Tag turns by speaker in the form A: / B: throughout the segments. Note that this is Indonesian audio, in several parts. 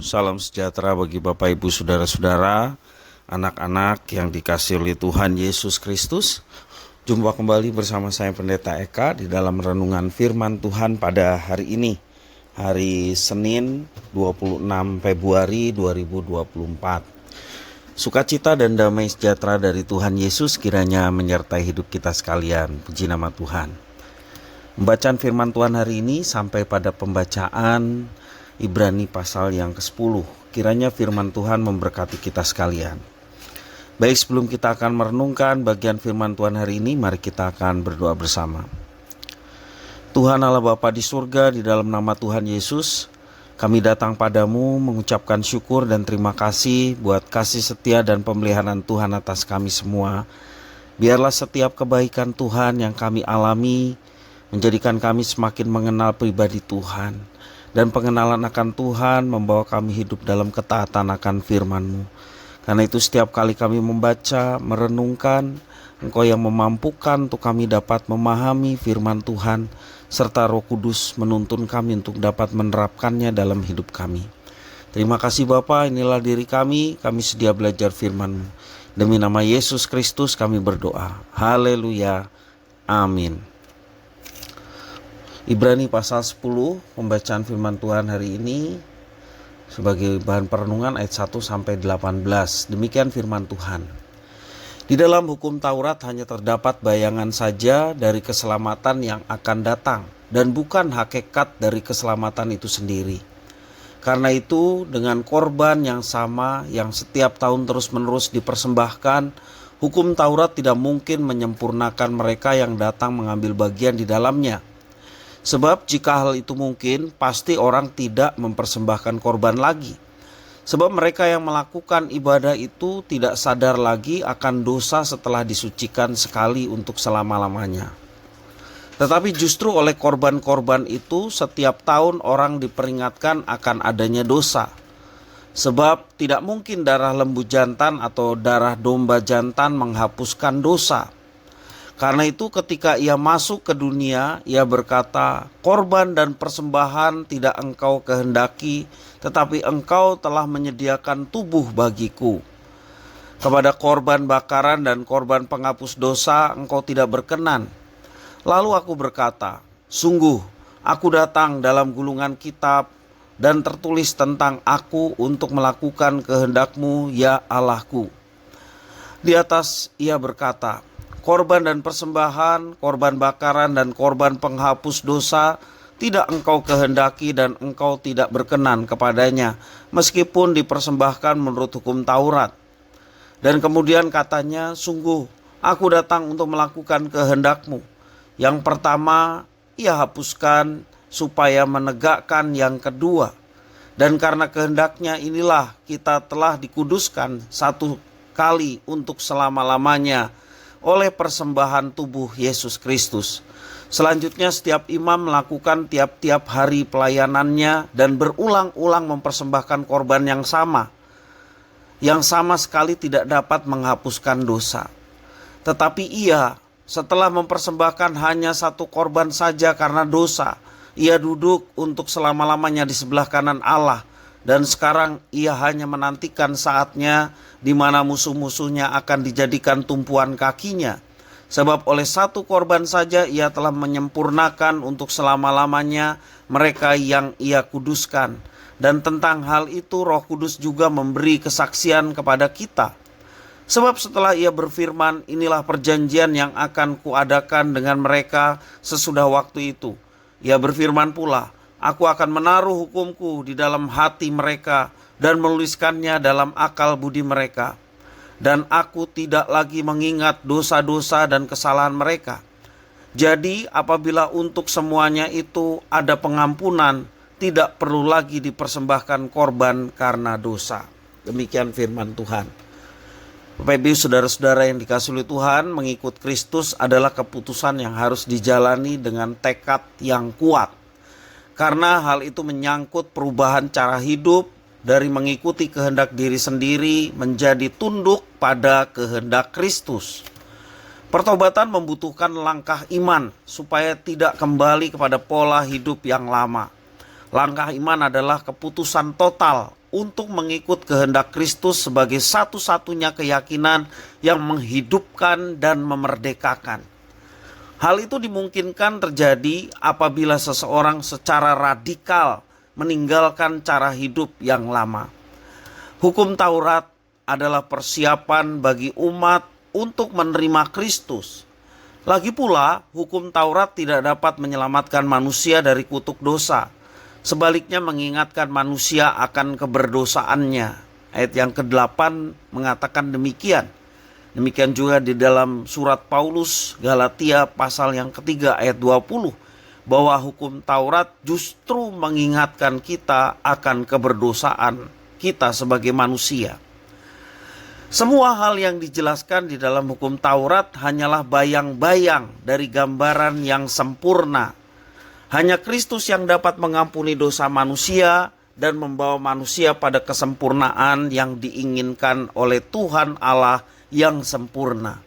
A: salam sejahtera bagi Bapak Ibu Saudara-saudara, anak-anak yang dikasihi oleh Tuhan Yesus Kristus. Jumpa kembali bersama saya Pendeta Eka di dalam renungan firman Tuhan pada hari ini, hari Senin 26 Februari 2024. Sukacita dan damai sejahtera dari Tuhan Yesus kiranya menyertai hidup kita sekalian. Puji nama Tuhan. Pembacaan firman Tuhan hari ini sampai pada pembacaan Ibrani pasal yang ke-10. Kiranya firman Tuhan memberkati kita sekalian. Baik, sebelum kita akan merenungkan bagian firman Tuhan hari ini, mari kita akan berdoa bersama. Tuhan Allah Bapa di surga, di dalam nama Tuhan Yesus, kami datang padamu mengucapkan syukur dan terima kasih buat kasih setia dan pemeliharaan Tuhan atas kami semua. Biarlah setiap kebaikan Tuhan yang kami alami menjadikan kami semakin mengenal pribadi Tuhan. Dan pengenalan akan Tuhan membawa kami hidup dalam ketaatan akan firman-Mu. Karena itu setiap kali kami membaca, merenungkan, Engkau yang memampukan untuk kami dapat memahami firman Tuhan, serta Roh Kudus menuntun kami untuk dapat menerapkannya dalam hidup kami. Terima kasih Bapa, inilah diri kami sedia belajar firman-Mu. Demi nama Yesus Kristus kami berdoa. Haleluya. Amin. Ibrani pasal 10, pembacaan firman Tuhan hari ini sebagai bahan perenungan ayat 1 sampai 18. Demikian firman Tuhan. Di dalam hukum Taurat hanya terdapat bayangan saja dari keselamatan yang akan datang dan bukan hakikat dari keselamatan itu sendiri. Karena itu dengan korban yang sama yang setiap tahun terus-menerus dipersembahkan, hukum Taurat tidak mungkin menyempurnakan mereka yang datang mengambil bagian di dalamnya. Sebab jika hal itu mungkin, pasti orang tidak mempersembahkan korban lagi. Sebab mereka yang melakukan ibadah itu tidak sadar lagi akan dosa setelah disucikan sekali untuk selama-lamanya. Tetapi justru oleh korban-korban itu setiap tahun orang diperingatkan akan adanya dosa. Sebab tidak mungkin darah lembu jantan atau darah domba jantan menghapuskan dosa. Karena itu ketika ia masuk ke dunia, ia berkata, korban dan persembahan tidak engkau kehendaki, tetapi engkau telah menyediakan tubuh bagiku. Kepada korban bakaran dan korban penghapus dosa engkau tidak berkenan. Lalu aku berkata, sungguh aku datang dalam gulungan kitab dan tertulis tentang aku untuk melakukan kehendak-Mu ya Allahku. Di atas ia berkata, korban dan persembahan, korban bakaran dan korban penghapus dosa tidak engkau kehendaki dan engkau tidak berkenan kepadanya, meskipun dipersembahkan menurut hukum Taurat. Dan kemudian katanya, sungguh aku datang untuk melakukan kehendak-Mu. Yang pertama ia hapuskan supaya menegakkan yang kedua. Dan karena kehendaknya inilah kita telah dikuduskan satu kali untuk selama-lamanya oleh persembahan tubuh Yesus Kristus. Selanjutnya setiap imam melakukan tiap-tiap hari pelayanannya dan berulang-ulang mempersembahkan korban yang sama sekali tidak dapat menghapuskan dosa. Tetapi ia setelah mempersembahkan hanya satu korban saja karena dosa, ia duduk untuk selama-lamanya di sebelah kanan Allah. Dan sekarang ia hanya menantikan saatnya di mana musuh-musuhnya akan dijadikan tumpuan kakinya. Sebab oleh satu korban saja ia telah menyempurnakan untuk selama-lamanya mereka yang ia kuduskan. Dan tentang hal itu Roh Kudus juga memberi kesaksian kepada kita. Sebab setelah ia berfirman, inilah perjanjian yang akan kuadakan dengan mereka sesudah waktu itu. Ia berfirman pula, aku akan menaruh hukumku di dalam hati mereka dan menuliskannya dalam akal budi mereka. Dan aku tidak lagi mengingat dosa-dosa dan kesalahan mereka. Jadi apabila untuk semuanya itu ada pengampunan, tidak perlu lagi dipersembahkan korban karena dosa. Demikian firman Tuhan. Bapak Ibu saudara-saudara yang dikasihi oleh Tuhan, mengikut Kristus adalah keputusan yang harus dijalani dengan tekad yang kuat. Karena hal itu menyangkut perubahan cara hidup dari mengikuti kehendak diri sendiri menjadi tunduk pada kehendak Kristus. Pertobatan membutuhkan langkah iman supaya tidak kembali kepada pola hidup yang lama. Langkah iman adalah keputusan total untuk mengikut kehendak Kristus sebagai satu-satunya keyakinan yang menghidupkan dan memerdekakan. Hal itu dimungkinkan terjadi apabila seseorang secara radikal meninggalkan cara hidup yang lama. Hukum Taurat adalah persiapan bagi umat untuk menerima Kristus. Lagi pula, hukum Taurat tidak dapat menyelamatkan manusia dari kutuk dosa. Sebaliknya mengingatkan manusia akan keberdosaannya. Ayat yang ke-8 mengatakan demikian. Demikian juga di dalam surat Paulus Galatia pasal yang ketiga ayat 20. Bahwa hukum Taurat justru mengingatkan kita akan keberdosaan kita sebagai manusia. Semua hal yang dijelaskan di dalam hukum Taurat hanyalah bayang-bayang dari gambaran yang sempurna. Hanya Kristus yang dapat mengampuni dosa manusia dan membawa manusia pada kesempurnaan yang diinginkan oleh Tuhan Allah yang sempurna.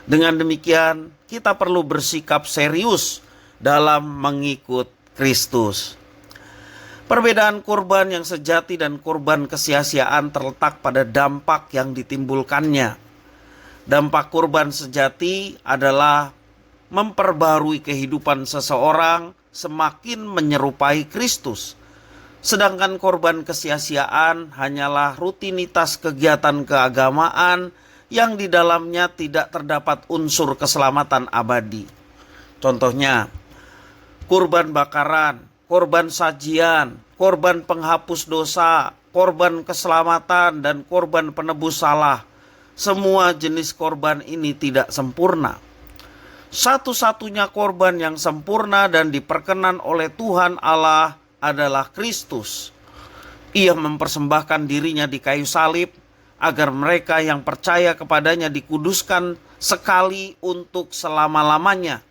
A: Dengan demikian, kita perlu bersikap serius dalam mengikut Kristus. Perbedaan kurban yang sejati dan kurban kesia-siaan terletak pada dampak yang ditimbulkannya. Dampak kurban sejati adalah memperbarui kehidupan seseorang semakin menyerupai Kristus. Sedangkan korban kesia-siaan hanyalah rutinitas kegiatan keagamaan yang di dalamnya tidak terdapat unsur keselamatan abadi. Contohnya, kurban bakaran, korban sajian, korban penghapus dosa, korban keselamatan, dan korban penebus salah. Semua jenis korban ini tidak sempurna. Satu-satunya korban yang sempurna dan diperkenan oleh Tuhan Allah adalah Kristus. Ia mempersembahkan dirinya di kayu salib agar mereka yang percaya kepadanya dikuduskan sekali untuk selama-lamanya.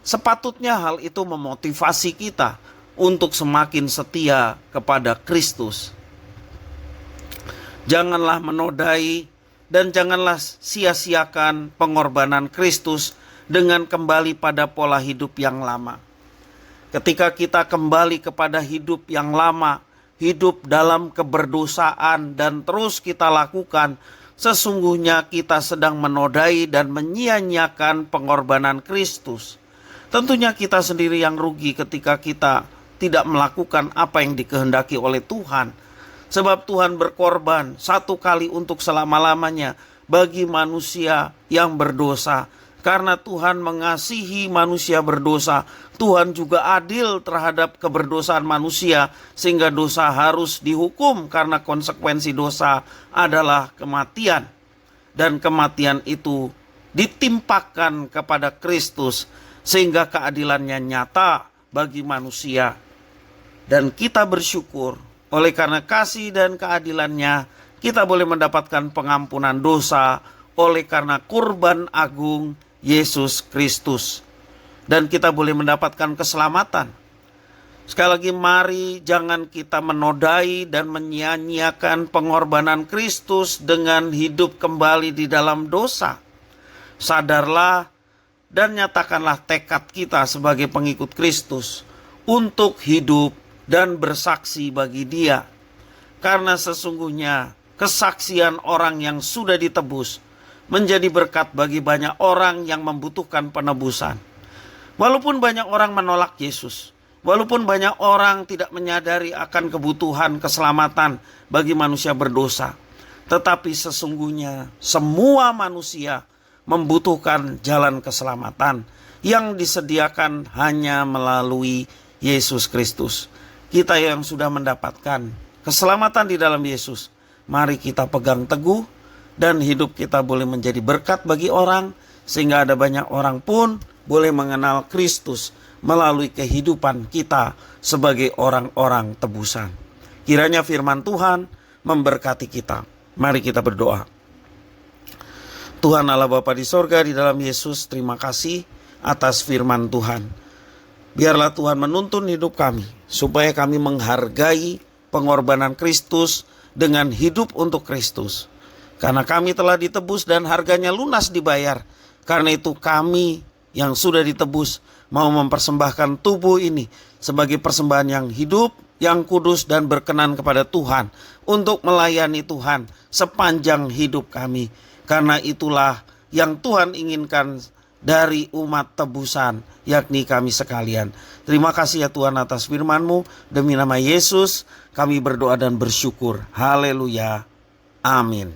A: Sepatutnya hal itu memotivasi kita untuk semakin setia kepada Kristus. Janganlah menodai dan janganlah sia-siakan pengorbanan Kristus dengan kembali pada pola hidup yang lama. Ketika kita kembali kepada hidup yang lama, hidup dalam keberdosaan dan terus kita lakukan, sesungguhnya kita sedang menodai dan menyia-nyiakan pengorbanan Kristus. Tentunya kita sendiri yang rugi ketika kita tidak melakukan apa yang dikehendaki oleh Tuhan. Sebab Tuhan berkorban satu kali untuk selama-lamanya bagi manusia yang berdosa. Karena Tuhan mengasihi manusia berdosa, Tuhan juga adil terhadap keberdosaan manusia, sehingga dosa harus dihukum karena konsekuensi dosa adalah kematian. Dan kematian itu ditimpakan kepada Kristus, sehingga keadilannya nyata bagi manusia. Dan kita bersyukur, oleh karena kasih dan keadilannya, kita boleh mendapatkan pengampunan dosa oleh karena kurban agung Yesus Kristus. Dan kita boleh mendapatkan keselamatan. Sekali lagi, mari jangan kita menodai dan menyia-nyiakan pengorbanan Kristus dengan hidup kembali di dalam dosa. Sadarlah dan nyatakanlah tekad kita sebagai pengikut Kristus untuk hidup dan bersaksi bagi Dia. Karena sesungguhnya kesaksian orang yang sudah ditebus menjadi berkat bagi banyak orang yang membutuhkan penebusan. Walaupun banyak orang menolak Yesus, walaupun banyak orang tidak menyadari akan kebutuhan keselamatan bagi manusia berdosa, tetapi sesungguhnya semua manusia membutuhkan jalan keselamatan yang disediakan hanya melalui Yesus Kristus. Kita yang sudah mendapatkan keselamatan di dalam Yesus, mari kita pegang teguh dan hidup kita boleh menjadi berkat bagi orang, sehingga ada banyak orang pun boleh mengenal Kristus melalui kehidupan kita sebagai orang-orang tebusan. Kiranya firman Tuhan memberkati kita. Mari kita berdoa. Tuhan Allah Bapa di sorga, di dalam Yesus, terima kasih atas firman Tuhan. Biarlah Tuhan menuntun hidup kami, supaya kami menghargai pengorbanan Kristus dengan hidup untuk Kristus. Karena kami telah ditebus dan harganya lunas dibayar. Karena itu kami yang sudah ditebus mau mempersembahkan tubuh ini sebagai persembahan yang hidup, yang kudus dan berkenan kepada Tuhan untuk melayani Tuhan sepanjang hidup kami. Karena itulah yang Tuhan inginkan dari umat tebusan, yakni kami sekalian. Terima kasih ya Tuhan atas firman-Mu. Demi nama Yesus kami berdoa dan bersyukur. Haleluya. Amin.